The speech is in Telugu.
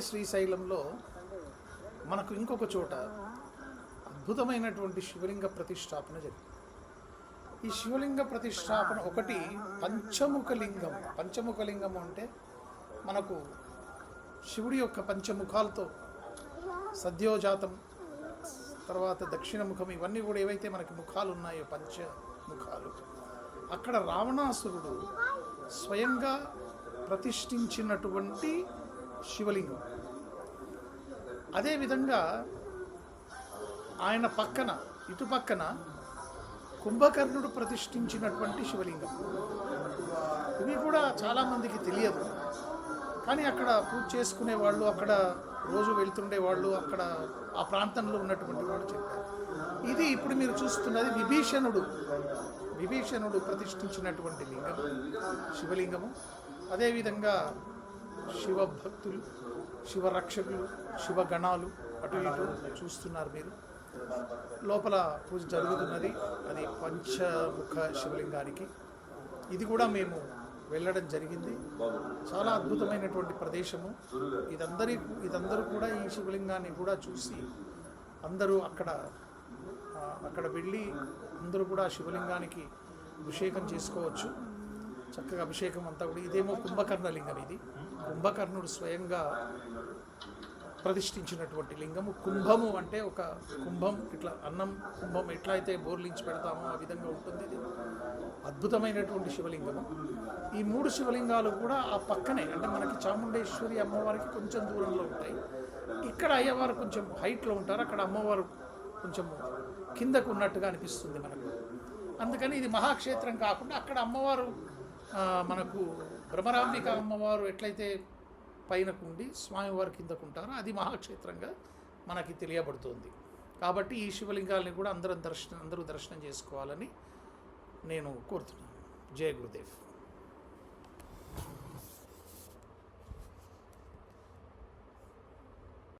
శ్రీశైలంలో మనకు ఇంకొక చోట అద్భుతమైనటువంటి శివలింగ ప్రతిష్టాపన జరిగింది. ఈ శివలింగ ప్రతిష్టాపన ఒకటి పంచముఖ లింగం. పంచముఖ లింగం అంటే మనకు శివుడి యొక్క పంచముఖాలతో సద్యోజాతం, తర్వాత దక్షిణముఖం, ఇవన్నీ కూడా ఏవైతే మనకి ముఖాలు ఉన్నాయో పంచముఖాలు, అక్కడ రావణాసురుడు స్వయంగా ప్రతిష్ఠించినటువంటి శివలింగం. అదేవిధంగా ఆయన పక్కన ఇటు పక్కన కుంభకర్ణుడు ప్రతిష్ఠించినటువంటి శివలింగం. ఇవి కూడా చాలామందికి తెలియదు, కానీ అక్కడ పూజ చేసుకునే వాళ్ళు, అక్కడ రోజు వెళ్తుండే వాళ్ళు, అక్కడ ఆ ప్రాంతంలో ఉన్నటువంటి వాళ్ళు చెప్పారు. ఇది ఇప్పుడు మీరు చూస్తున్నది విభీషణుడు ప్రతిష్ఠించినటువంటి లింగం, శివలింగము. అదేవిధంగా శివభక్తులు, శివరక్షకులు, శివగణాలు అటు ఇటు చూస్తున్నారు మీరు. లోపల పూజ జరుగుతున్నది, అది పంచముఖ శివలింగానికి. ఇది కూడా మేము వెళ్ళడం జరిగింది. చాలా అద్భుతమైనటువంటి ప్రదేశము. ఇదందరూ కూడా ఈ శివలింగాన్ని కూడా చూసి అందరూ అక్కడ వెళ్ళి అందరూ కూడా శివలింగానికి అభిషేకం చేసుకోవచ్చు. చక్కగా అభిషేకం అంతా కూడా. ఇదేమో కుంభకర్ణ లింగం. ఇది కుంభకర్ణుడు స్వయంగా ప్రతిష్ఠించినటువంటి లింగము. కుంభము అంటే ఒక కుంభం, ఇట్లా అన్నం కుంభం ఎట్లా అయితే బోర్లించి పెడతామో ఆ విధంగా ఉంటుంది. ఇది అద్భుతమైనటువంటి శివలింగము. ఈ 3 శివలింగాలు కూడా ఆ పక్కనే, అంటే మనకి చాముండేశ్వరి అమ్మవారికి కొంచెం దూరంలో ఉంటాయి. ఇక్కడ అయ్యవారు కొంచెం హైట్లో ఉంటారు, అక్కడ అమ్మవారు కొంచెం కిందకు ఉన్నట్టుగా అనిపిస్తుంది మనకు. అందుకని ఇది మహాక్షేత్రం కాకుండా అక్కడ అమ్మవారు మనకు భ్రమరాంబిక అమ్మవారు ఎట్లయితే పైనకుండి స్వామివారి కిందకుంటారో అది మహాక్షేత్రంగా మనకి తెలియబడుతుంది. కాబట్టి ఈ శివలింగాల్ని కూడా అందరూ దర్శనం చేసుకోవాలని నేను కోరుతున్నాను. జయ గురుదేవ్.